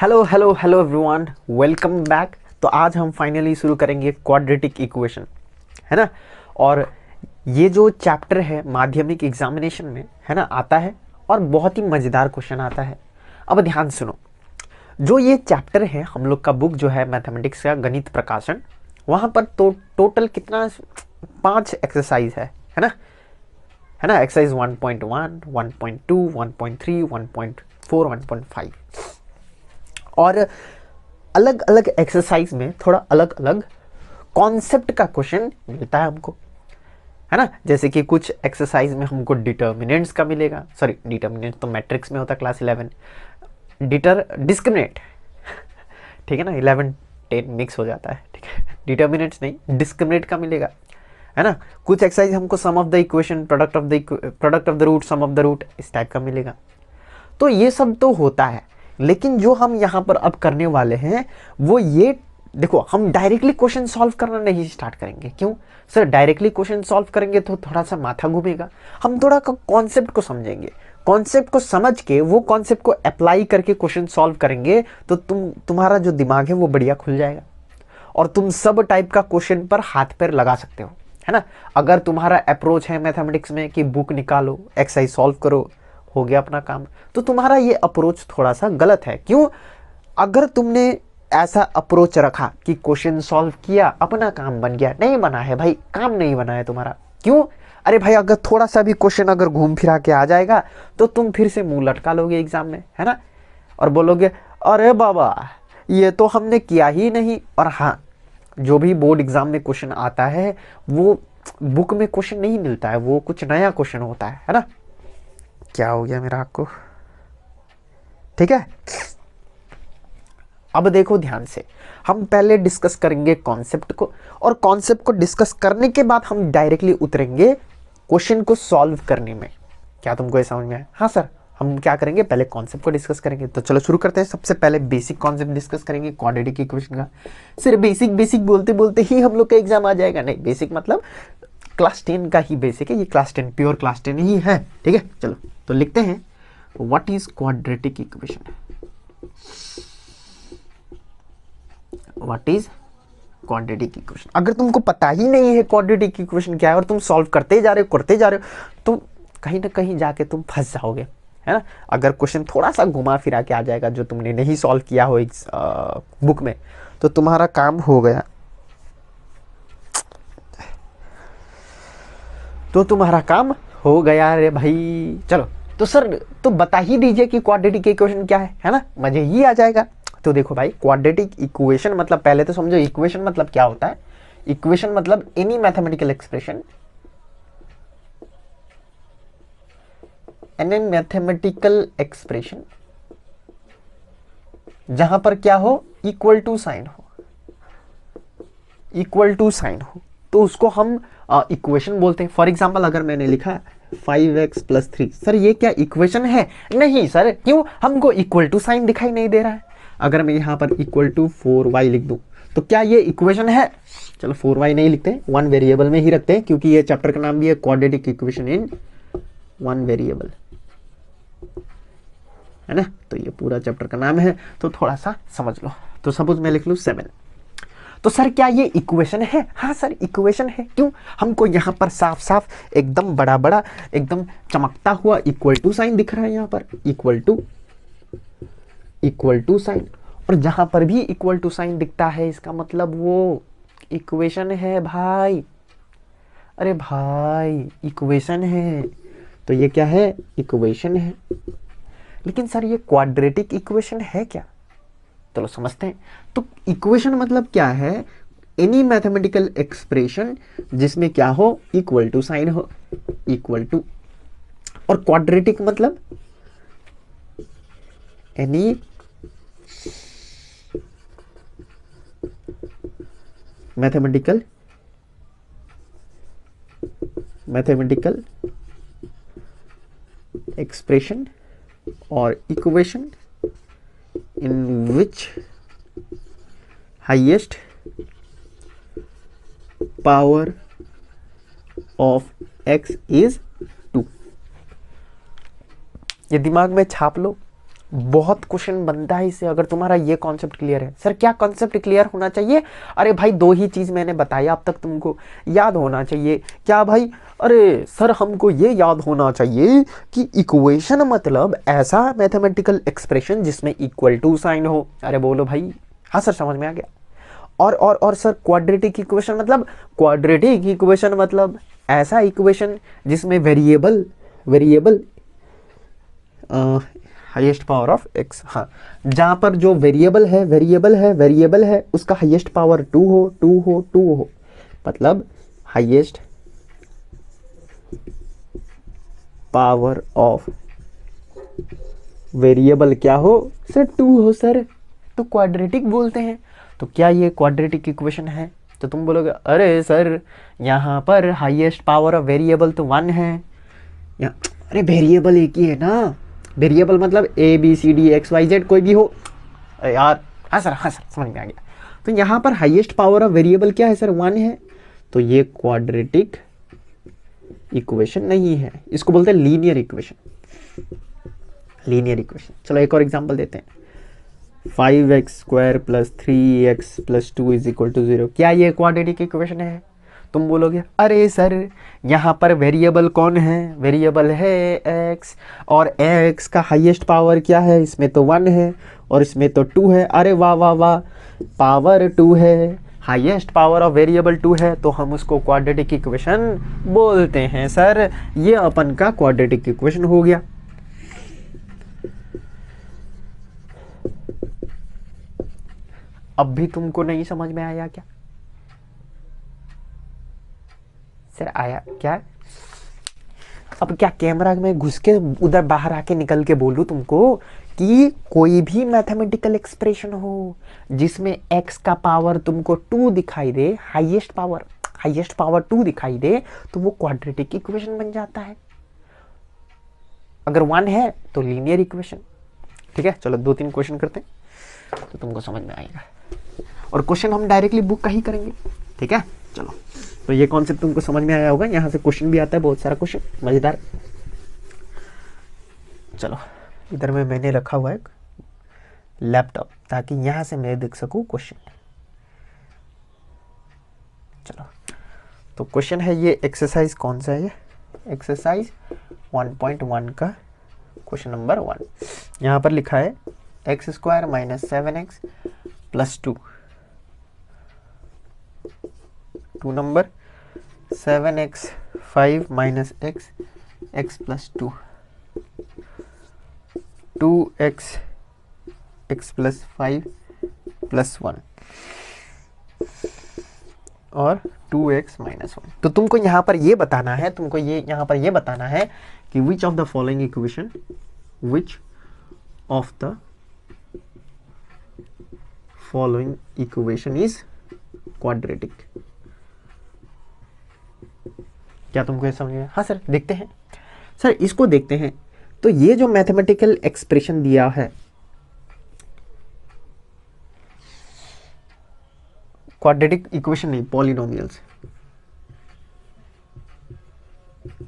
Hello hello hello everyone, welcome back. तो आज हम फाइनली शुरू करेंगे क्वाड्रेटिक इक्वेशन, है ना। और ये जो चैप्टर है माध्यमिक एग्जामिनेशन में, है ना, आता है और बहुत ही मज़ेदार क्वेश्चन आता है। अब ध्यान सुनो, जो ये चैप्टर है हम लोग का बुक जो है मैथमेटिक्स का गणित प्रकाशन, वहाँ पर तो टोटल कितना 5 एक्सरसाइज है ना, एक्सरसाइज 1.1, 1.2, 1.3, 1.4, 1.5 और अलग अलग एक्सरसाइज में थोड़ा अलग अलग कॉन्सेप्ट का क्वेश्चन मिलता है हमको, है ना। जैसे कि कुछ एक्सरसाइज में हमको डिटर्मिनेंट्स का मिलेगा, सॉरी डिटर्मिनेंट तो मैट्रिक्स में होता है क्लास 11, डिस्क्रिमिनेंट, ठीक है ना, 11 10 मिक्स हो जाता है, ठीक है। डिटर्मिनेंट्स नहीं, डिस्क्रिमिनेंट का मिलेगा, है ना। कुछ एक्सरसाइज हमको sum of the equation, product of the root, sum of the root, इस टाइप का मिलेगा। तो ये सब तो होता है, लेकिन जो हम यहाँ पर अब करने वाले हैं वो ये देखो, हम डायरेक्टली क्वेश्चन सॉल्व करना नहीं स्टार्ट करेंगे। क्यों सर? डायरेक्टली क्वेश्चन सॉल्व करेंगे तो थोड़ा सा माथा घूमेगा। हम थोड़ा कॉन्सेप्ट को समझेंगे, कॉन्सेप्ट को समझ के वो कॉन्सेप्ट को अप्लाई करके क्वेश्चन सॉल्व करेंगे तो तुम्हारा जो दिमाग है वो बढ़िया खुल जाएगा और तुम सब टाइप का क्वेश्चन पर हाथ पैर लगा सकते हो, है ना। अगर तुम्हारा अप्रोच है मैथमेटिक्स में कि बुक निकालो, एक्सरसाइज सॉल्व करो, हो गया अपना काम, तो तुम्हारा ये अप्रोच थोड़ा सा गलत है। क्यों? अगर तुमने ऐसा अप्रोच रखा कि क्वेश्चन सॉल्व किया, अपना काम बन गया, नहीं बना है भाई, काम नहीं बना है तुम्हारा। क्यों? अरे भाई, अगर थोड़ा सा भी क्वेश्चन अगर घूम फिरा के आ जाएगा तो तुम फिर से मुंह लटका लोगे एग्जाम में, है ना, और बोलोगे अरे बाबा ये तो हमने किया ही नहीं। और हाँ, जो भी बोर्ड एग्जाम में क्वेश्चन आता है वो बुक में क्वेश्चन नहीं मिलता है, वो कुछ नया क्वेश्चन होता है ना। क्या हो गया मेरा आपको? ठीक है, अब देखो ध्यान से, हम पहले डिस्कस करेंगे कॉन्सेप्ट को, और कॉन्सेप्ट को डिस्कस करने के बाद हम डायरेक्टली उतरेंगे क्वेश्चन को सॉल्व करने में। क्या तुमको ये समझ में आया? हाँ सर, हम क्या करेंगे, पहले कॉन्सेप्ट को डिस्कस करेंगे। तो चलो शुरू करते हैं। सबसे पहले बेसिक कॉन्सेप्ट डिस्कस करेंगे क्वाड्रेटिक इक्वेशन का। सिर्फ बेसिक बेसिक बोलते बोलते ही हम लोग का एग्जाम आ जाएगा? नहीं, बेसिक मतलब क्लास 10 का ही बेसिक है, ये क्लास 10 प्योर क्लास 10 ही है, ठीक है। चलो तो लिखते हैं, what is quadratic equation. What is quadratic equation. अगर तुमको पता ही नहीं है क्वाड्रेटिक इक्वेशन क्या है और तुम सॉल्व करते जा रहे हो तो कहीं ना कहीं जाके तुम फंस जाओगे, है ना। अगर क्वेश्चन थोड़ा सा घुमा फिरा के आ जाएगा जो तुमने नहीं सॉल्व किया हो बुक में, तो तुम्हारा काम हो गया, रे भाई। चलो तो सर, तो बता ही दीजिए कि क्वाड्रेटिक इक्वेशन क्या है ना, मजे ही आ जाएगा। तो देखो भाई, क्वाड्रेटिक इक्वेशन मतलब, पहले तो समझो इक्वेशन मतलब क्या होता है। इक्वेशन मतलब एनी मैथमेटिकल एक्सप्रेशन, जहां पर क्या हो, इक्वल टू साइन हो, तो उसको हम इक्वेशन बोलते हैं। फॉर एग्जाम्पल, अगर मैंने लिखा 5x + 3, सर ये क्या इक्वेशन है? नहीं सर। क्यों? हमको इक्वल टू साइन दिखाई नहीं दे रहा है। अगर मैं यहाँ पर इक्वल टू 4y लिख दूं तो क्या ये इक्वेशन है? चलो 4y नहीं लिखते, 1 वेरिएबल में ही रखते हैं, क्योंकि ये चैप्टर का नाम भी है क्वाड्रेटिक इक्वेशन इन 1 वेरिएबल, है ना। तो ये पूरा चैप्टर का नाम है, तो थोड़ा सा समझ लो। तो सपोज मैं लिख लूँ 7, तो सर क्या ये इक्वेशन है? हाँ सर, इक्वेशन है। क्यों? हमको यहाँ पर साफ साफ एकदम बड़ा बड़ा एकदम चमकता हुआ इक्वल टू साइन दिख रहा है, यहाँ पर इक्वल टू साइन। और जहां पर भी इक्वल टू साइन दिखता है इसका मतलब वो इक्वेशन है भाई। अरे भाई, इक्वेशन है, तो ये क्या है? इक्वेशन है। लेकिन सर ये क्वाड्रेटिक इक्वेशन है क्या? चलो समझते हैं। तो इक्वेशन मतलब क्या है? एनी मैथमेटिकल एक्सप्रेशन जिसमें क्या हो, इक्वल टू साइन हो, इक्वल टू। और क्वाड्रेटिक मतलब any mathematical expression or equation in which highest power of x is 2। ये दिमाग में छाप लो, बहुत क्वेश्चन बनता है इससे, अगर तुम्हारा ये कॉन्सेप्ट क्लियर है। सर क्या कॉन्सेप्ट क्लियर होना चाहिए? अरे भाई 2 ही चीज मैंने बताया अब तक, तुमको याद होना चाहिए। क्या भाई? अरे सर हमको ये याद होना चाहिए कि इक्वेशन मतलब ऐसा मैथमेटिकल एक्सप्रेशन जिसमें इक्वल टू साइन हो। अरे बोलो भाई। हाँ सर समझ में आ गया। और सर क्वाड्रेटिक इक्वेशन मतलब, क्वाड्रेटिक इक्वेशन मतलब ऐसा इक्वेशन जिसमें variable highest power of x, हाँ, जहां पर जो वेरिएबल है उसका हाईएस्ट पावर 2 हो, मतलब हाईएस्ट पावर ऑफ वेरिएबल क्या हो सर? 2 हो सर, तो क्वाड्रेटिक बोलते हैं। तो क्या ये क्वाड्रेटिक इक्वेशन है? तो तुम बोलोगे अरे सर यहाँ पर हाईएस्ट पावर ऑफ वेरिएबल तो 1 है। अरे वेरिएबल एक ही है ना, वेरिएबल मतलब A B C D X Y Z कोई भी हो। यार हाँ सर समझ में आ गया। तो यहाँ पर हाईएस्ट पावर ऑफ वेरिएबल क्या है सर? 1 है। तो ये क्वाड्रेटिक इक्वेशन नहीं है, इसको बोलते हैं लीनियर इक्वेशन। चलो एक और एग्जांपल देते हैं। 5x² + 3x + 2 = 0। क्या ये क्वाड्रेटिक इक्वेशन है? तुम बोलोगे अरे सर यहाँ पर वेरिएबल कौन है? वेरिएबल है x, और x का हाईएस्ट पावर क्या है? इसमें तो 1 है और इसमें तो 2 है। अरे वाह वाह वाह, पावर 2 है, हाईएस्ट पावर ऑफ वेरिएबल 2 है, तो हम उसको क्वाड्रेटिक इक्वेशन बोलते हैं। सर ये अपन का क्वाड्रेटिक इक्वेशन हो गया। अब भी तुमको नहीं समझ में आया क्या? सर आया क्या? अब क्या कैमरा में घुस के उधर बाहर आके निकल के बोलूं तुमको कि कोई भी मैथमेटिकल एक्सप्रेशन हो जिसमें x का पावर तुमको 2 दिखाई दे, हाईएस्ट पावर 2 दिखाई दे, तो वो क्वाड्रेटिक इक्वेशन बन जाता है। अगर 1 है तो लीनियर इक्वेशन। ठीक है, चलो 2-3 क्वेश्चन करते हैं तो तुमको समझ में आएगा, और क्वेश्चन हम डायरेक्टली बुक का ही करेंगे। ठीक है, चलो तो ये कॉन्सेप्ट तुमको समझ में आया होगा। यहाँ से क्वेश्चन भी आता है, बहुत सारा क्वेश्चन मजेदार। चलो इधर में मैंने रखा हुआ है एक लैपटॉप, ताकि यहाँ से मैं देख सकूँ क्वेश्चन। चलो तो क्वेश्चन है ये, एक्सरसाइज कौन सा है ये? एक्सरसाइज 1.1 का क्वेश्चन नंबर 1। यहाँ पर लिखा है x² - 7x + 2। 2 number 7x 5 - x x + 2, 2x x + 5 + 1 और 2x - 1। तो तुमको यहाँ पर ये बताना है, कि which of the following equation is quadratic। क्या तुमको ये समझ में? हाँ सर देखते हैं। सर इसको देखते हैं। तो ये जो मैथमेटिकल एक्सप्रेशन दिया है, क्वाड्रेटिक इक्वेशन नहीं, पॉलिनोमियल्स।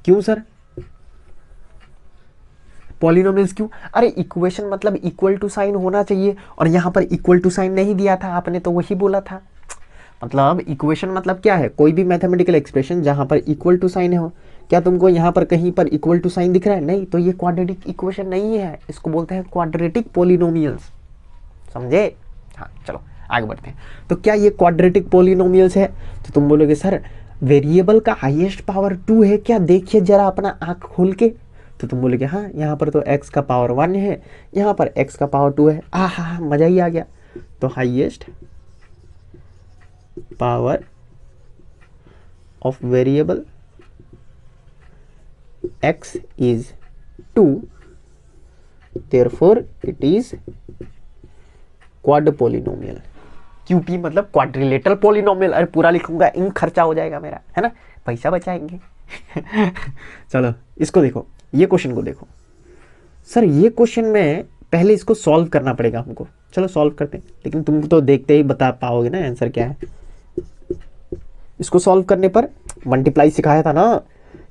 क्यों सर पॉलिनोमियल्स क्यों? अरे इक्वेशन मतलब इक्वल टू साइन होना चाहिए, और यहाँ पर इक्वल टू साइन नहीं दिया था, आपने तो वही बोला था। मतलब इक्वेशन मतलब क्या है? कोई भी मैथमेटिकल एक्सप्रेशन जहां पर इक्वल टू साइन हो। क्या तुमको यहाँ पर कहीं पर इक्वल टू साइन दिख रहा है? नहीं, तो ये क्वाड्रेटिक इक्वेशन नहीं है, इसको बोलते हैं क्वाड्रेटिक पॉलिनोमियल्स। समझे? हाँ चलो आगे बढ़ते हैं। तो क्या ये क्वाड्रेटिक पॉलिनोमियल्स है? तो तुम बोलोगे सर वेरिएबल का हाईएस्ट पावर 2 है क्या? देखिए जरा अपना आंख खोल के। तो तुम बोलोगे हाँ, यहाँ पर तो x का पावर 1 है, यहाँ पर x का पावर 2 है। हाँ मजा ही आ गया। तो highest power of variable x is 2, therefore it is quad polynomial. QP मतलब क्वाड्रिलेटरल पोलिनोमियल। अरे पूरा लिखूंगा, इंक खर्चा हो जाएगा मेरा, है ना, पैसा बचाएंगे। चलो इसको देखो, ये क्वेश्चन को देखो। सर ये क्वेश्चन में पहले इसको सॉल्व करना पड़ेगा हमको। चलो सॉल्व करते हैं, लेकिन तुम तो देखते ही बता पाओगे ना आंसर क्या है। इसको सॉल्व करने पर मल्टीप्लाई सिखाया था ना,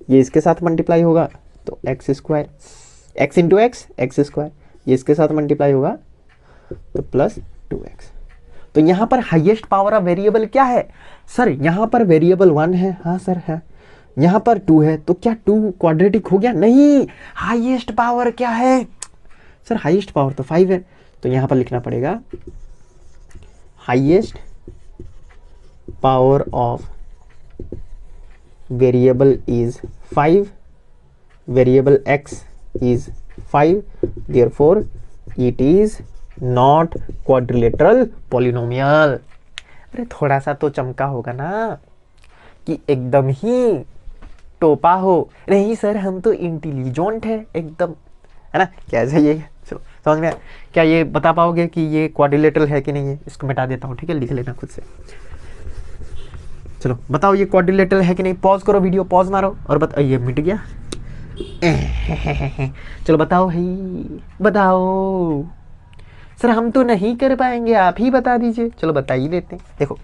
ये इसके साथ मल्टीप्लाई होगा, तो x² x × x x²। ये इसके साथ मल्टीप्लाई होगा तो प्लस 2x। तो यहाँ पर हाईएस्ट पावर ऑफ वेरिएबल क्या है सर? यहाँ पर वेरिएबल 1 है, हाँ सर है। यहाँ पर 2 है, तो क्या 2 क्वाड्रेटिक हो गया? नहीं, हाईएस्ट पावर क्या है सर? हाईएस्ट पावर तो 5 है। तो यहाँ पर लिखना पड़ेगा highest power of variable is 5, variable x is 5, therefore it is not quadrilateral polynomial। अरे थोड़ा सा तो चमका होगा ना कि एकदम ही टोपा हो। नहीं सर हम तो इंटेलिजेंट है एकदम, है ना? कैसे ये, चलो समझ में? क्या ये बता पाओगे कि ये क्वाड्रिलेटरल है कि नहीं है? इसको मिटा देता हूँ, ठीक है, लिख लेना खुद से। चलो बताओ ये क्वाड्रिलेटरल है कि नहीं? पॉज करो, वीडियो पॉज मारो और बताओ। ये मिट गया। चलो बताओ भाई, बताओ। सर हम तो नहीं कर पाएंगे, आप ही बता दीजिए। चलो बता ही देते हैं। देखो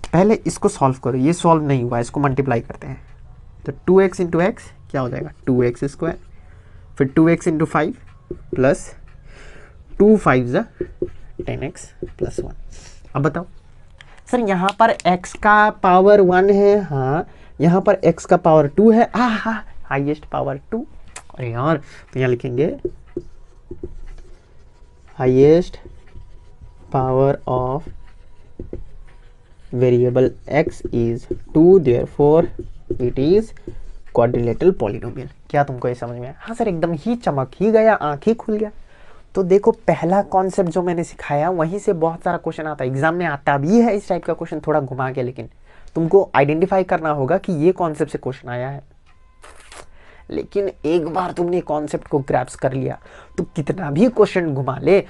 पहले इसको सॉल्व करो, ये सॉल्व नहीं हुआ, इसको मल्टीप्लाई करते हैं। तो 2x इंटू एक्स क्या हो जाएगा? 2x स्क्वायर, फिर 2x into 5 plus 2 5 10x plus 1। अब बताओ सर यहाँ पर x का पावर 1 है, हाँ। यहाँ पर x का पावर 2 है, हाँ, हाईएस्ट पावर 2। अरे यार, तो यहाँ लिखेंगे highest power of variable x is 2, therefore it is quadrilateral polynomial. क्या तुमको ये समझ में आया? हाँ सर एकदम ही चमक ही गया, आंख ही खुल गया। तो देखो पहला कॉन्सेप्ट जो मैंने सिखाया वहीं से बहुत सारा क्वेश्चन आता है, एग्जाम में आता भी है इस टाइप का क्वेश्चन, थोड़ा घुमा के, लेकिन तुमको आइडेंटिफाई करना होगा कि ये कॉन्सेप्ट से क्वेश्चन आया है। लेकिन एक बार तुमने कॉन्सेप्ट को ग्रैप्स कर लिया तो कितना भी क्वेश्चन घुमा ले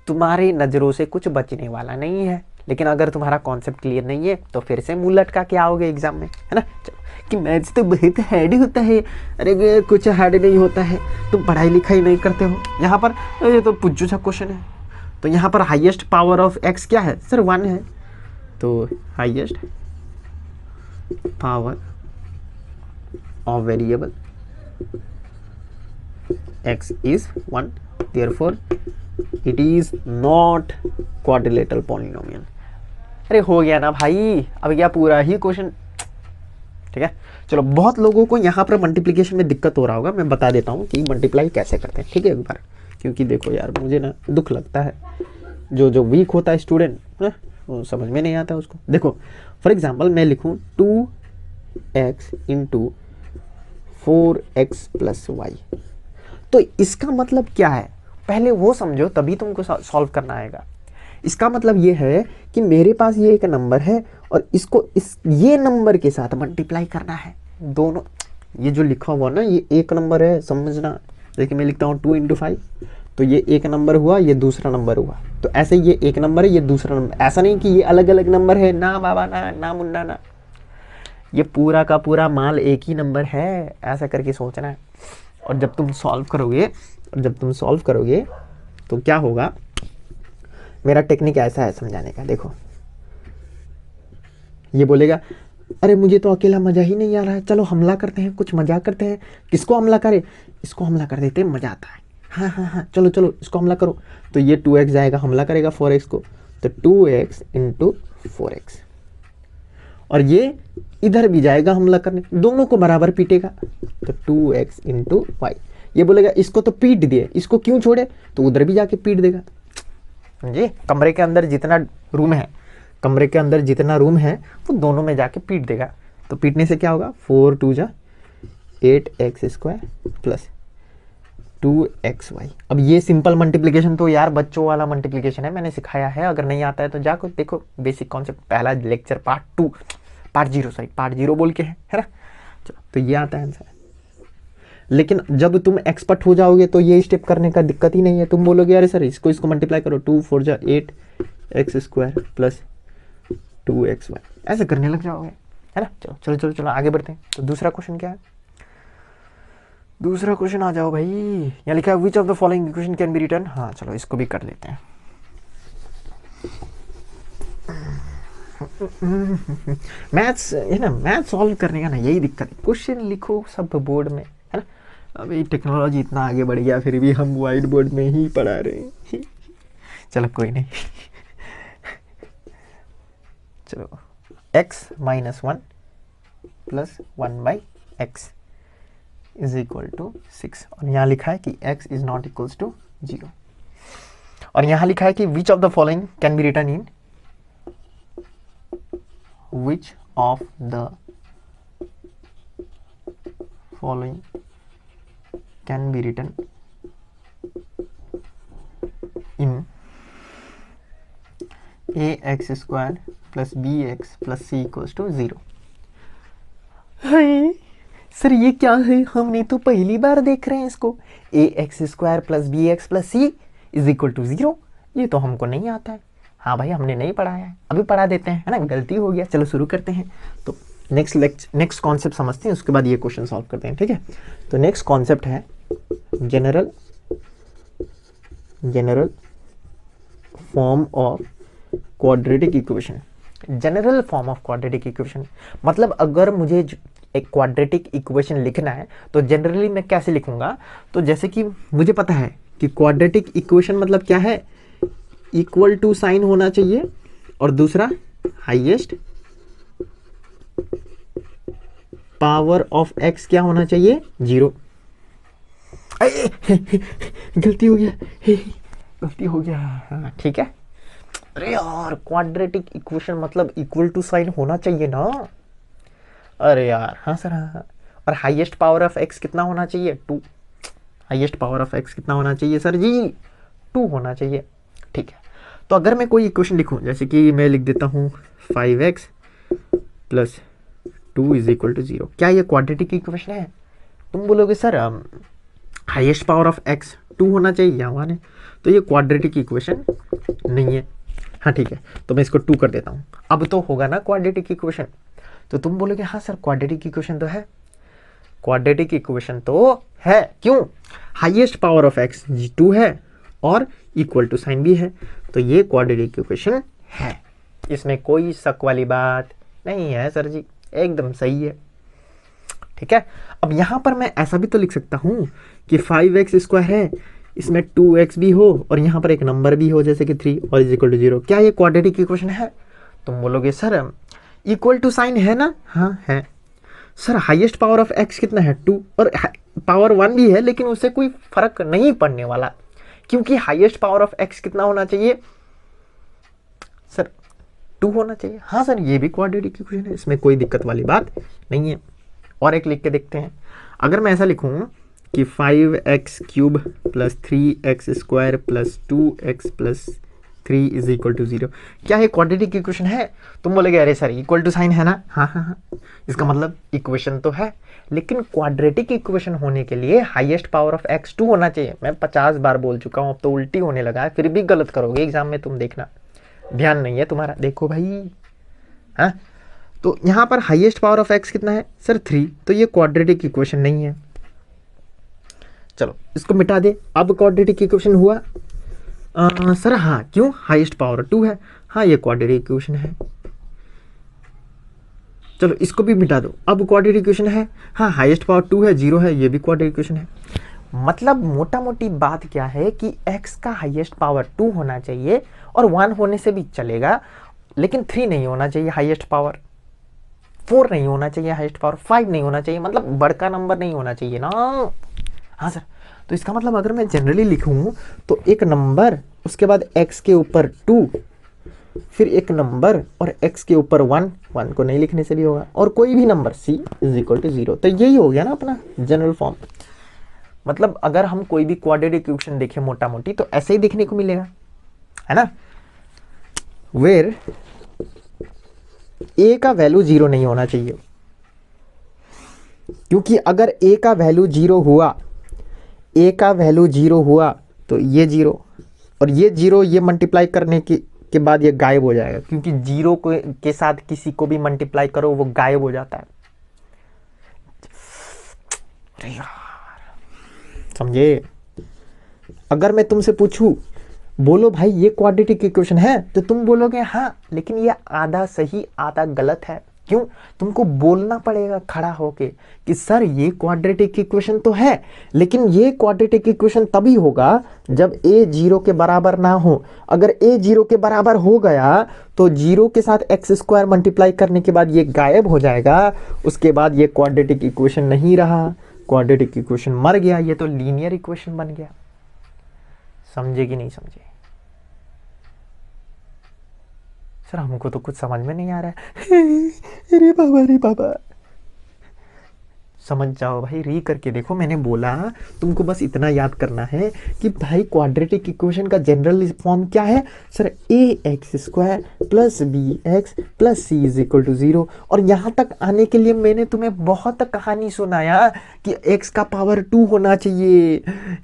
तुम्हारी नज़रों से कुछ बचने वाला नहीं है। लेकिन अगर तुम्हारा कॉन्सेप्ट क्लियर नहीं है तो फिर से मुंह लटका के आओगे एग्जाम में, है ना? कि मैथ्स तो बहुत हार्ड होता है। अरे कुछ हार्ड नहीं होता है, तुम पढ़ाई लिखाई नहीं करते हो। यहाँ पर ये तो पुज्जू सा क्वेश्चन है। तो यहाँ पर हाईएस्ट पावर ऑफ एक्स क्या है सर? 1 है। तो highest power of variable x is 1, therefore it is not quadrilateral polynomial। अरे हो गया ना भाई, अब क्या पूरा ही क्वेश्चन, ठीक है। चलो बहुत लोगों को यहाँ पर मल्टीप्लिकेशन में दिक्कत हो रहा होगा, मैं बता देता हूँ कि मल्टीप्लाई कैसे करते हैं, ठीक है एक बार। क्योंकि देखो यार मुझे ना दुख लगता है, जो वीक होता है स्टूडेंट ना, वो समझ में नहीं आता उसको। देखो फॉर एग्जाम्पल मैं लिखूँ 2x into 4x plus Y, तो इसका मतलब क्या है पहले वो समझो, तभी तुमको सॉल्व करना आएगा। इसका मतलब ये है कि मेरे पास ये एक नंबर है और इसको ये नंबर के साथ मल्टीप्लाई करना है। दोनों ये जो लिखा हुआ ना, ये एक नंबर है, समझना। देखिए मैं लिखता हूँ 2 इंटू 5, तो ये एक नंबर हुआ, ये दूसरा नंबर हुआ। तो ऐसे ये एक नंबर है, ये दूसरा नंबर। ऐसा नहीं कि ये अलग अलग नंबर है, ना बाबा ना मुन्ना ना, ये पूरा का पूरा माल एक ही नंबर है, ऐसा करके सोचना है। और जब तुम सॉल्व करोगे तो क्या होगा, मेरा टेक्निक ऐसा है समझाने का। देखो ये बोलेगा अरे मुझे तो अकेला मजा ही नहीं आ रहा है, चलो हमला करते हैं, कुछ मजाक करते हैं। किसको हमला करें? इसको हमला कर देते हैं, मजा आता है। हाँ चलो इसको हमला करो। तो ये 2x जाएगा, हमला करेगा 4x को, तो 2x इंटू 4x। और ये इधर भी जाएगा हमला करने, दोनों को बराबर पीटेगा। तो 2x इंटू वाई। ये बोलेगा इसको तो पीट दिए, इसको क्यों छोड़े? तो उधर भी जाके पीट देगा। समझे? कमरे के अंदर जितना रूम है वो दोनों में जाके पीट देगा। तो पीटने से क्या होगा? 4 2 जा 8x स्क्वायर प्लस 2xy। अब ये सिंपल मल्टीप्लिकेशन तो यार बच्चों वाला मल्टीप्लिकेशन है, मैंने सिखाया है। अगर नहीं आता है तो जाकर देखो, बेसिक कॉन्सेप्ट पहला लेक्चर पार्ट 0 बोल के है ना। चलो तो ये आता है आंसर। लेकिन जब तुम एक्सपर्ट हो जाओगे तो ये स्टेप करने का दिक्कत ही नहीं है। तुम बोलोगे अरे सर इसको मल्टीप्लाई करो, 2 4 जा 8x स्क्वायर प्लस 2xy, ऐसे करने लग जाओगे, है ना। चलो आगे बढ़ते हैं। तो दूसरा क्वेश्चन क्या है? दूसरा क्वेश्चन आ जाओ भाई। यहाँ लिखा है which of the following equation can be return. हाँ चलो इसको भी कर लेते हैं। मैथ्स है ना, मैथ्स सॉल्व करने का ना यही दिक्कत है, क्वेश्चन लिखो सब बोर्ड में, है ना। अभी टेक्नोलॉजी इतना आगे बढ़ गया फिर भी हम वाइट बोर्ड में ही पढ़ा रहे हैं। चलो कोई नहीं। चलो x minus 1 plus 1/x is equal to 6, और यहाँ लिखा है कि x is not equals to 0, और यहाँ लिखा है कि which of the following can be written in, which of the following can be written in ax square plus bx plus c equals to 0। Sir ये क्या है, हमने तो पहली बार देख रहे हैं इसको। ax square plus bx plus c is equal to 0, ये तो हमको नहीं आता है। हाँ भाई हमने नहीं पढ़ाया है, अभी पढ़ा देते हैं, है ना, गलती हो गया। चलो शुरू करते हैं। तो नेक्स्ट कॉन्सेप्ट समझते हैं, उसके बाद ये क्वेश्चन सॉल्व करते हैं, ठीक है। तो नेक्स्ट कॉन्सेप्ट है general form of quadratic equation. General form of quadratic equation मतलब अगर मुझे एक क्वाड्रेटिक इक्वेशन लिखना है तो जनरली मैं कैसे लिखूंगा। तो जैसे कि मुझे पता है कि क्वाड्रेटिक इक्वेशन मतलब क्या है, इक्वल टू साइन होना चाहिए, और दूसरा हाईएस्ट पावर ऑफ एक्स क्या होना चाहिए, 0। गलती हो गया, हाँ ठीक है। अरे यार क्वाड्रेटिक इक्वेशन मतलब इक्वल टू साइन होना चाहिए ना। अरे यार हाँ सर हाँ। और हाईएस्ट पावर ऑफ एक्स कितना होना चाहिए, 2। हाईएस्ट पावर ऑफ एक्स कितना होना चाहिए सर जी, 2 होना चाहिए, ठीक है। तो अगर मैं कोई इक्वेशन लिखूं, जैसे कि मैं लिख देता हूँ 5x plus 2 is equal to 0, क्या ये क्वाड्रेटिक इक्वेशन है? तुम बोलोगे sir highest power of x 2 होना चाहिए यहाँ ने, तो ये क्वाड्रेटिक इक्वेशन नहीं है। हाँ ठीक है, तो मैं इसको 2 कर देता हूँ, अब तो होगा ना क्वाड्रेटिक इक्वेशन। तो तुम बोलोगे हाँ सर क्वाड्रेटिक इक्वेशन तो है, क्वाड्रेटिक इक्वेशन तो है, क्यों? हाईएस्ट पावर ऑफ एक्स 2 है और इक्वल टू साइन भी है, तो ये क्वाड्रेटिक इक्वेशन है, इसमें कोई शक वाली बात नहीं है सर जी, एकदम सही है, ठीक है। अब यहाँ पर मैं ऐसा भी तो लिख सकता हूँ कि 5x स्क्वायर है, इसमें 2x भी हो और यहाँ पर एक नंबर भी हो जैसे कि 3 और इज इक्वल टू 0, क्या ये क्वाड्रेटिक इक्वेशन है? तुम बोलोगे सर इक्वल टू साइन है ना, हाँ है। Sir highest power of x कितना है, 2, और पावर 1 भी है, लेकिन उससे कोई फर्क नहीं पड़ने वाला, क्योंकि हाईएस्ट पावर ऑफ x कितना होना चाहिए सर, 2 होना चाहिए। हाँ सर ये भी क्वाड्रेटिक इक्वेशन है, इसमें कोई दिक्कत वाली बात नहीं है। और एक लिख के देखते हैं, अगर मैं ऐसा लिखूँ कि 5x cube plus 3x square plus 2x plus 3 is equal to 0, क्या है क्वाड्रेटिक इक्वेशन है? तुम बोलेगे अरे सर इक्वल टू साइन है ना, हाँ हाँ हाँ, इसका मतलब इक्वेशन तो है, लेकिन क्वाड्रेटिक इक्वेशन होने के लिए हाईएस्ट पावर ऑफ x 2 होना चाहिए। मैं 50 बार बोल चुका हूँ, अब तो उल्टी होने लगा है, फिर भी गलत करोगे एग्जाम में, तुम देखना, ध्यान नहीं है तुम्हारा, देखो भाई। हाँ तो यहाँ पर हाईएस्ट पावर ऑफ x कितना है सर, 3, तो ये क्वाड्रेटिक इक्वेशन नहीं है। चलो इसको मिटा दे, अब क्वाड्रेटिक इक्वेशन हुआ सर, हाँ क्यों, हाईएस्ट पावर 2 है, हाँ ये क्वाड्रेटिक इक्वेशन है। चलो इसको भी मिटा दो, अब क्वाड्रेटिक इक्वेशन है, हाँ हाईएस्ट पावर 2 है, 0 है, ये भी क्वाड्रेटिक इक्वेशन है। मतलब मोटा मोटी बात क्या है कि x का हाईएस्ट पावर 2 होना चाहिए, और 1 होने से भी चलेगा, लेकिन 3 नहीं होना चाहिए हाईएस्ट पावर, 4 नहीं होना चाहिए हाईएस्ट पावर, 5 नहीं होना चाहिए, मतलब बड़का नंबर नहीं होना चाहिए ना। हाँ सर, तो इसका मतलब अगर मैं जनरली लिखूँ तो एक नंबर, उसके बाद x के ऊपर 2, फिर एक नंबर और x के ऊपर 1, 1 को नहीं लिखने से भी होगा, और कोई भी number c is equal to 0, तो यही हो गया ना अपना जनरल फॉर्म। मतलब अगर हम कोई भी क्वाड्रेटिक इक्वेशन देखें मोटा मोटी तो ऐसे ही देखने को मिलेगा, है ना, वेयर a का वैल्यू 0 नहीं होना चाहिए, क्योंकि अगर a का वैल्यू 0 हुआ, a का वैल्यू 0 हुआ तो ये 0 और ये 0, ये मल्टीप्लाई करने के बाद ये गायब हो जाएगा, क्योंकि 0 के साथ किसी को भी मल्टीप्लाई करो वो गायब हो जाता है। अरे यार समझे, अगर मैं तुमसे पूछूं बोलो भाई ये क्वाड्रेटिक इक्वेशन है, तो तुम बोलोगे हाँ, लेकिन ये आधा सही आधा गलत है, क्यों? तुमको बोलना पड़ेगा खड़ा होके कि सर ये क्वाड्रेटिक इक्वेशन तो है, लेकिन ये क्वाड्रेटिक इक्वेशन तभी होगा जब a 0 के बराबर ना हो। अगर a 0 के बराबर हो गया तो 0 के साथ एक्स स्क्वायर मल्टीप्लाई करने के बाद ये गायब हो जाएगा, उसके बाद ये क्वाड्रेटिक इक्वेशन नहीं रहा, क्वाड्रेटिक इक्वेशन मर गया, ये तो लीनियर इक्वेशन बन गया। समझे कि नहीं समझे? सर हमको तो कुछ समझ में नहीं आ रहा है। अरे बाबा, अरे बाबा, समझ जाओ भाई, री करके देखो। मैंने बोला तुमको बस इतना याद करना है कि भाई क्वाड्रेटिक इक्वेशन का जनरल फॉर्म क्या है sir, A x square plus B x plus C is equal to 0। और यहाँ तक आने के लिए मैंने तुम्हें बहुत कहानी सुनाया कि x का पावर 2 होना चाहिए,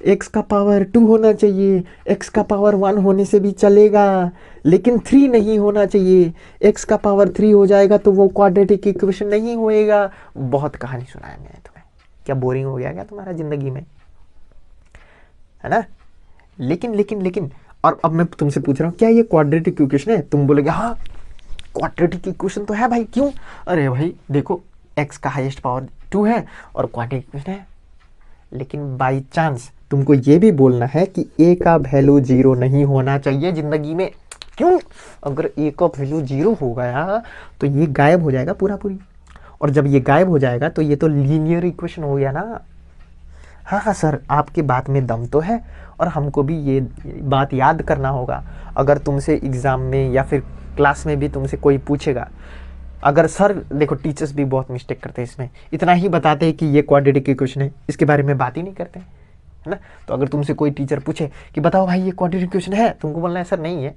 x का पावर 2 होना चाहिए, x का पावर 1 होने से भी चलेगा, लेकिन 3 नहीं होना चाहिए। x का पावर 3 हो जाएगा तो वो क्वाड्रेटिक इक्वेशन नहीं होएगा। बहुत कहानी सुनाया मैंने तुम्हें। क्या बोरिंग हो गया क्या तुम्हारा जिंदगी में, है ना? लेकिन और अब मैं तुमसे पूछ रहा हूँ क्या ये क्वाड्रेटिक इक्वेशन है? तुम बोलोगे हाँ क्वाड्रेटिक इक्वेशन तो है भाई। क्यों? अरे भाई देखो, x का हाईएस्ट पावर 2 है और क्वाड्रेटिक इक्वेशन है। लेकिन बाई चांस तुमको ये भी बोलना है कि a का वैल्यू 0 नहीं होना चाहिए जिंदगी में। क्यों? अगर a का वैल्यू 0 हो गया तो ये गायब हो जाएगा पूरा पूरी, और जब ये गायब हो जाएगा तो ये तो लीनियर इक्वेशन हो गया ना। हाँ सर, आपके बात में दम तो है, और हमको भी ये बात याद करना होगा। अगर तुमसे एग्ज़ाम में या फिर क्लास में भी तुमसे कोई पूछेगा, अगर सर देखो टीचर्स भी बहुत मिस्टेक करते हैं इसमें, इतना ही बताते हैं कि ये क्वाड्रेटिक इक्वेशन है, इसके बारे में बात ही नहीं करते, है ना? तो अगर तुमसे कोई टीचर पूछे कि बताओ भाई ये क्वाड्रेटिक इक्वेशन है, तुमको बोलना है सर नहीं है,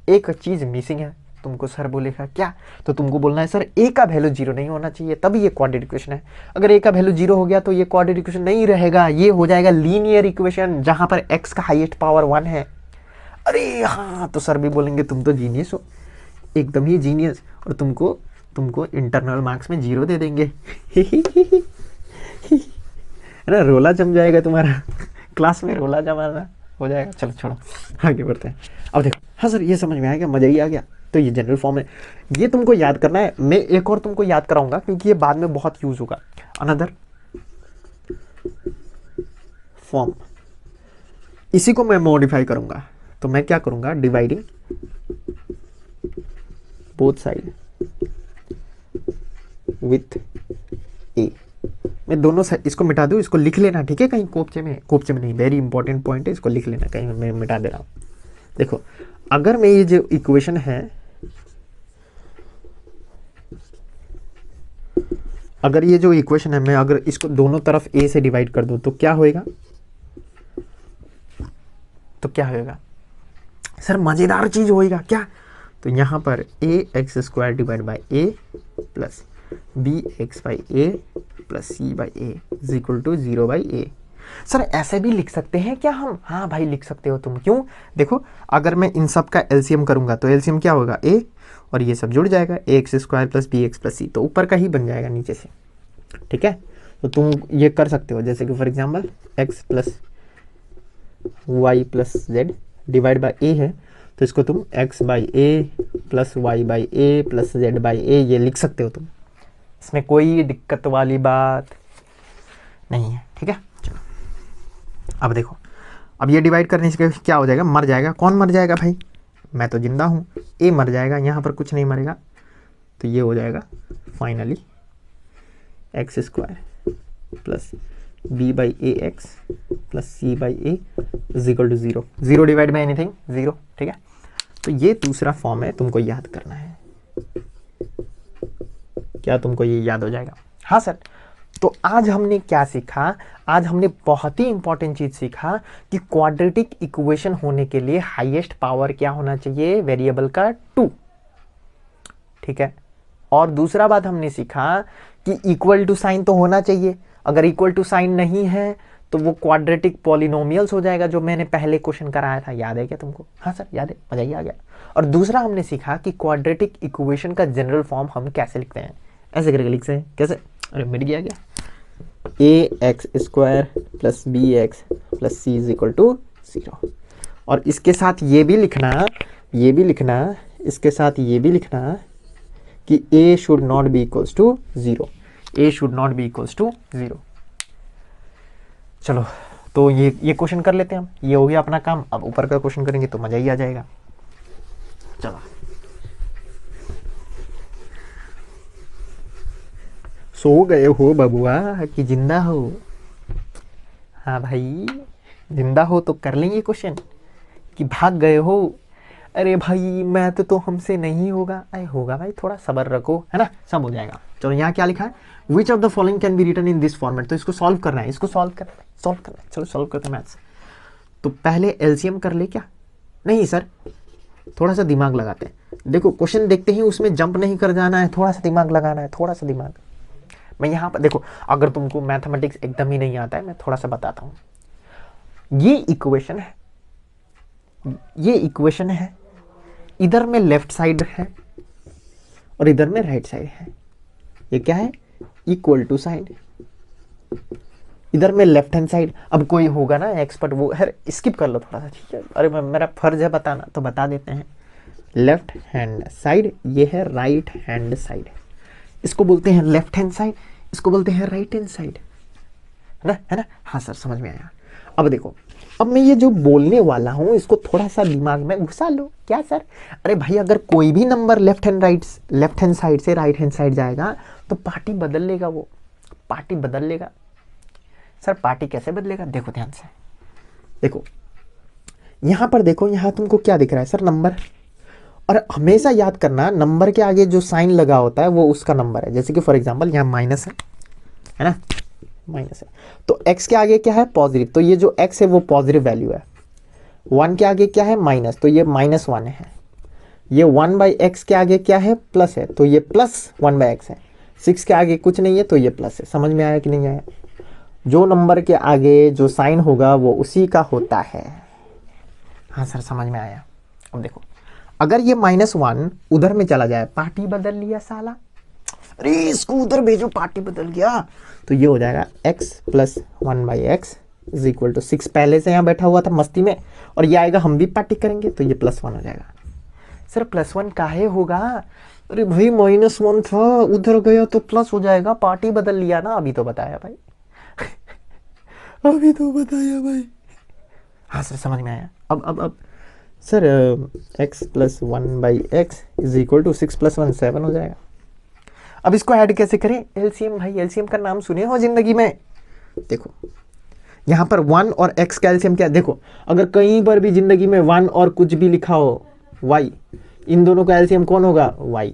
एक चीज़ मिसिंग है। तुमको सर बोलेगा क्या, तो तुमको बोलना है सर a का वैल्यू 0 नहीं होना चाहिए तभी ये क्वाड्रेटिक इक्वेशन है। अगर a का वैल्यू 0 हो गया तो ये क्वाड्रेटिक इक्वेशन नहीं रहेगा, ये हो जाएगा लीनियर इक्वेशन जहां पर x का हाईएस्ट पावर 1 है। अरे हाँ, तो सर भी बोलेंगे तुम तो जीनियस हो, एकदम ही जीनियस, और तुमको इंटरनल मार्क्स में 0 दे देंगे। है ना? रोला जम जाएगा तुम्हारा, क्लास में रोला जमाना हो जाएगा। चलो छोड़ो, आगे बढ़ते हैं। अब देखो, हाँ सर ये समझ में आ गया, मजा ही आ गया। तो ये जनरल फॉर्म है, ये तुमको याद करना है। मैं एक और तुमको याद कराऊंगा क्योंकि ये बाद में बहुत यूज होगा। अनदर फॉर्म, इसी को मैं मॉडिफाई करूंगा। तो मैं क्या करूंगा, डिवाइडिंग बोथ साइड विथ ए। मैं दोनों साइड इसको मिटा दूं, इसको लिख लेना ठीक है कहीं कोपचे में नहीं, वेरी इंपॉर्टेंट पॉइंट है, इसको लिख लेना कहीं, मैं मिटा दे रहा हूं। देखो, अगर मैं ये जो इक्वेशन है, अगर ये जो इक्वेशन है, मैं अगर इसको दोनों तरफ a से डिवाइड कर दूं तो क्या होएगा? सर मजेदार चीज होएगा क्या? तो यहां पर a X square divide by a plus B X by A plus C by A is equal to 0 by A. Sir ऐसे भी लिख सकते हैं क्या हम? हाँ भाई लिख सकते हो तुम। क्यों? देखो, अगर मैं इन सब का एलसीएम करूंगा तो एलसीएम क्या होगा, a, और ये सब जुड़ जाएगा, a x square plus B x plus c, तो ऊपर का ही बन जाएगा नीचे से। ठीक है, तो तुम ये कर सकते हो, जैसे कि for example x plus y plus z divide by a है, तो इसको तुम x by A plus y by A plus z by a ये लिख सकते हो तुम। इसमें कोई दिक्कत वाली बात नहीं है। ठीक है, चलो अब देखो, अब ये डिवाइड करने से क्या हो जाएगा, मर जाएगा। कौन मर जाएगा भाई? मैं तो जिंदा हूँ, ए मर जाएगा, यहाँ पर कुछ नहीं मरेगा, तो ये हो जाएगा finally X square plus B by A X plus C by A is equal to 0। 0 divide by anything 0। ठीक है, तो ये दूसरा फॉर्म है, तुमको याद करना है। क्या तुमको ये याद हो जाएगा? हाँ सर। तो आज हमने क्या सीखा? आज हमने बहुत ही इंपॉर्टेंट चीज सीखा कि क्वाड्रेटिक इक्वेशन होने के लिए हाईएस्ट पावर क्या होना चाहिए, वेरिएबल का 2। ठीक है, और दूसरा बात हमने सीखा कि इक्वल टू साइन तो होना चाहिए। अगर इक्वल टू साइन नहीं है तो वो क्वाड्रेटिक पॉलिनोमियल्स हो जाएगा, जो मैंने पहले क्वेश्चन कराया था। याद है क्या तुमको? हाँ सर याद है, मजा ही आ गया। और दूसरा हमने सीखा कि क्वाड्रेटिक इक्वेशन का जनरल फॉर्म हम कैसे लिखते हैं, ऐसे करके लिखते हैं। कैसे? अरे मिट गया क्या? A x square plus B x plus C is equal to 0। और इसके साथ ये भी लिखना, इसके साथ ये भी लिखना कि a should not be equals to 0, a should not be equals to 0। चलो तो ये क्वेश्चन कर लेते हैं हम, ये हो गया अपना काम। अब ऊपर का क्वेश्चन करेंगे तो मजा ही आ जाएगा। चलो सो गए हो बबुआ कि जिंदा हो? हाँ भाई जिंदा हो तो कर लेंगे क्वेश्चन, कि भाग गए हो? अरे भाई मैथ तो हमसे नहीं होगा। अरे होगा भाई, थोड़ा सब्र रखो, है ना, सब हो जाएगा। चलो यहाँ क्या लिखा है, which of the following can be written in this format. तो इसको सॉल्व करना है, इसको सॉल्व करना है। चलो सॉल्व करते हैं मैथ्स। तो पहले एलसीएम कर ले क्या? नहीं सर, थोड़ा सा दिमाग लगाते हैं। देखो क्वेश्चन देखते ही उसमें जंप नहीं कर जाना है, थोड़ा सा दिमाग लगाना है, थोड़ा सा दिमाग। मैं यहाँ पर देखो, अगर तुमको मैथमेटिक्स एकदम ही नहीं आता है, मैं थोड़ा सा बताता हूँ। ये इक्वेशन है, इधर में लेफ्ट साइड है और इधर में राइट साइड है। ये क्या है, इक्वल टू साइड। इधर में लेफ्ट हैंड साइड। अब कोई होगा ना एक्सपर्ट, वो है, स्किप कर लो थोड़ा सा, ठीक है? अरे मेरा फर्ज है बताना, तो बता देते हैं। लेफ्ट हैंड साइड, ये है राइट हैंड साइड। इसको बोलते हैं लेफ्ट हैंड साइड, इसको बोलते हैं राइट हैंड साइड, है ना? हाँ सर समझ में आया। अब देखो, अब मैं ये जो बोलने वाला हूँ इसको थोड़ा सा दिमाग में घुसा लो। क्या सर? अरे भाई अगर कोई भी नंबर लेफ्ट हैंड साइड से राइट हैंड साइड जाएगा तो पार्टी बदल लेगा, वो पार्टी बदल लेगा। सर पार्टी कैसे बदलेगा? देखो ध्यान से, देखो यहां पर देखो, यहां तुमको क्या दिख रहा है सर? नंबर। और हमेशा याद करना, नंबर के आगे जो साइन लगा होता है वो उसका नंबर है। जैसे कि फॉर एग्जांपल यहाँ माइनस है ना, माइनस है, तो x के आगे क्या है? पॉजिटिव, तो ये जो x है वो पॉजिटिव वैल्यू है। 1 के आगे क्या है? माइनस, तो ये -1 है। ये 1/x के आगे क्या है? प्लस है, तो ये +1/x है। 6 के आगे कुछ नहीं है, तो ये प्लस है। समझ में आया कि नहीं आया? जो नंबर के आगे जो साइन होगा वो उसी का होता है। हाँ सर समझ में आया। अब देखो, अगर ये -1 उधर में चला जाए, पार्टी बदल लिया साला, अरे इसको उधर भेजो, पार्टी बदल गया, तो ये हो जाएगा x + 1/x = 6। पहले से यहाँ बैठा हुआ था मस्ती में, और ये आएगा, हम भी पार्टी करेंगे, तो ये +1 हो जाएगा। सर +1 काहे होगा? अरे भाई -1 था, उधर गया तो प्लस हो जाएगा, पार्टी बदल लिया ना। अभी तो बताया भाई अभी तो बताया भाई। हाँ सर समझ में आया। अब सर x + 1/x = 6 + 1 7 हो जाएगा। अब इसको ऐड कैसे करें? एलसीएम। भाई एलसीएम का नाम सुने हो जिंदगी में? देखो यहाँ पर 1 और x का एलसीएम क्या? देखो अगर कहीं पर भी जिंदगी में 1 और कुछ भी लिखा हो, y, इन दोनों का एलसीएम कौन होगा? y।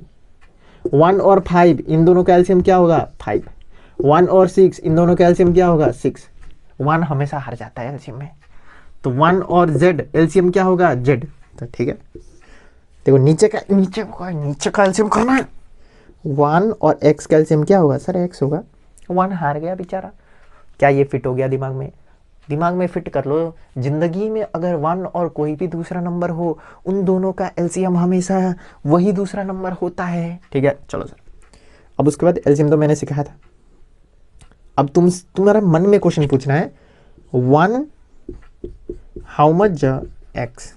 1 और 5, इन दोनों का एलसीएम क्या होगा? 5। 1 और 6, इन दोनों का एलसीएम क्या होगा? 6। 1 हमेशा हार जाता है एलसीएम में, तो 1 और z एलसीएम क्या होगा? z। तो ठीक है, देखो नीचे का एलसीएम करना है। 1 और x का एलसीएम क्या होगा? सर x होगा। 1 हार गया बेचारा। क्या ये फिट हो गया दिमाग में? दिमाग में फिट कर लो। जिंदगी में अगर 1 और कोई भी दूसरा नंबर हो, उन दोनों का एलसीएम हमेशा वही दूसरा नंबर होता है। ठीक है चलो सर, अब उसके बाद एलसीएम तो मैंने सिखाया था। अब तुम्हारा मन में क्वेश्चन पूछना है, 1 how much x,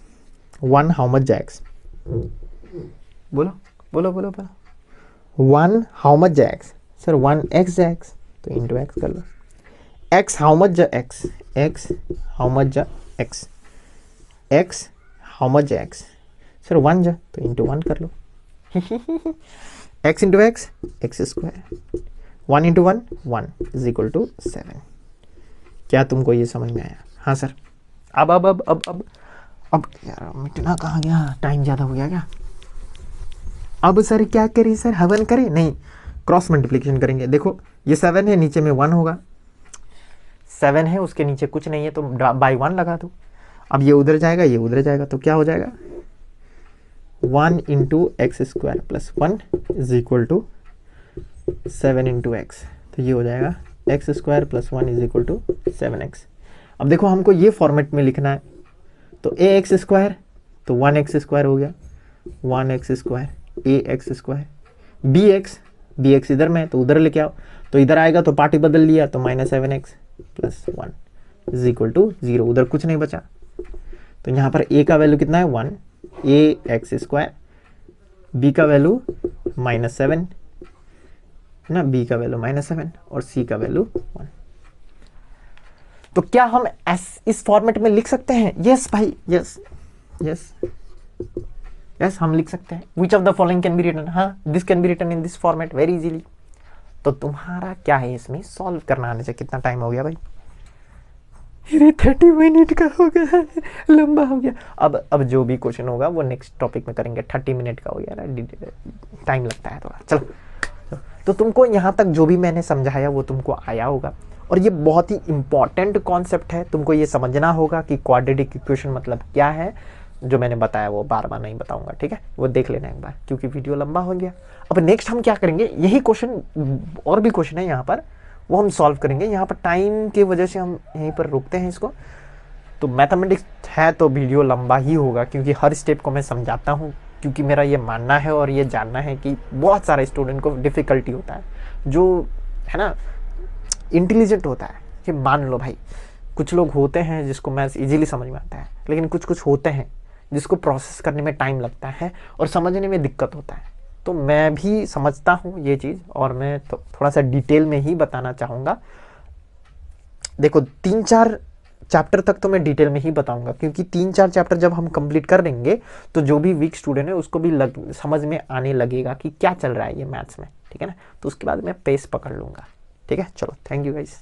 1 how much x? बोलो बोलो बोलो बोलो। 1 how much x? Sir 1x x, तो इंटू x कर लो। x how much x? x how much x? x how much x? Sir 1 तो इंटू 1 कर लो x into x, x²। 1 into 1, 1 = 7। क्या तुमको ये समझ में आया? हाँ सर। अब यार मिटना कहाँ गया, टाइम ज़्यादा हो गया क्या? अब सर क्या करें सर, हवन करें? नहीं, क्रॉस मल्टीप्लिकेशन करेंगे। देखो ये 7 है, नीचे में 1 होगा। 7 है, उसके नीचे कुछ नहीं है, तो बाई 1 लगा दो। अब ये उधर जाएगा, ये उधर जाएगा, तो क्या हो जाएगा? 1 × x² + 1 = 7 × x। तो ये हो जाएगा x² + 1 = 7x। अब देखो हमको ये फॉर्मेट में लिखना है, तो ax², तो 1x² हो गया, 1x², ax², bx इधर में, तो उधर लेके आओ, तो इधर आएगा, तो पार्टी बदल लिया, तो -7x + 1 = 0। उधर कुछ नहीं बचा, तो यहाँ पर a का वैल्यू कितना है? 1, ax², बी का वैल्यू -7 है ना, बी का वैल्यू -7 और सी का वैल्यू 1। तो क्या हम इस फॉर्मेट में लिख सकते हैं? यस भाई, यस यस यस, हम लिख सकते हैं। Which of the following can be written, हाँ this can be written in this format very easily. तो तुम्हारा क्या है इसमें सॉल्व करना आने से। कितना टाइम हो गया भाई? अरे 30 मिनट का हो गया है, लंबा हो गया। अब जो भी क्वेश्चन होगा वो नेक्स्ट टॉपिक में करेंगे। 30 मिनट का हो गया ना, टाइम लगता है थोड़ा। चलो, तो तुमको यहाँ तक जो भी मैंने समझाया वो तुमको आया होगा। और ये बहुत ही इंपॉर्टेंट कॉन्सेप्ट है, तुमको ये समझना होगा कि क्वाड्रेटिक इक्वेशन मतलब क्या है। जो मैंने बताया वो बार बार नहीं बताऊंगा, ठीक है, वो देख लेना एक बार, क्योंकि वीडियो लंबा हो गया। अब नेक्स्ट हम क्या करेंगे, यही क्वेश्चन और भी क्वेश्चन है यहाँ पर, वो हम सॉल्व करेंगे। यहाँ पर टाइम की वजह से हम यहीं पर रुकते हैं इसको। तो मैथमेटिक्स है तो वीडियो लंबा ही होगा, क्योंकि हर स्टेप को मैं समझाता हूँ, क्योंकि मेरा ये मानना है और ये जानना है कि बहुत सारे स्टूडेंट को डिफ़िकल्टी होता है, जो है ना इंटेलिजेंट होता है। कि मान लो भाई, कुछ लोग होते हैं जिसको मैथ्स इजीली समझ में आता है, लेकिन कुछ कुछ होते हैं जिसको प्रोसेस करने में टाइम लगता है और समझने में दिक्कत होता है। तो मैं भी समझता हूँ ये चीज़, और मैं तो थोड़ा सा डिटेल में ही बताना चाहूँगा। देखो 3-4 चैप्टर तक तो मैं डिटेल में ही बताऊंगा, क्योंकि 3-4 चैप्टर जब हम कंप्लीट कर देंगे तो जो भी वीक स्टूडेंट है उसको भी समझ में आने लगेगा कि क्या चल रहा है ये मैथ्स में, ठीक है ना। तो उसके बाद मैं पेस पकड़ लूँगा, ठीक है। चलो, थैंक यू गाइस।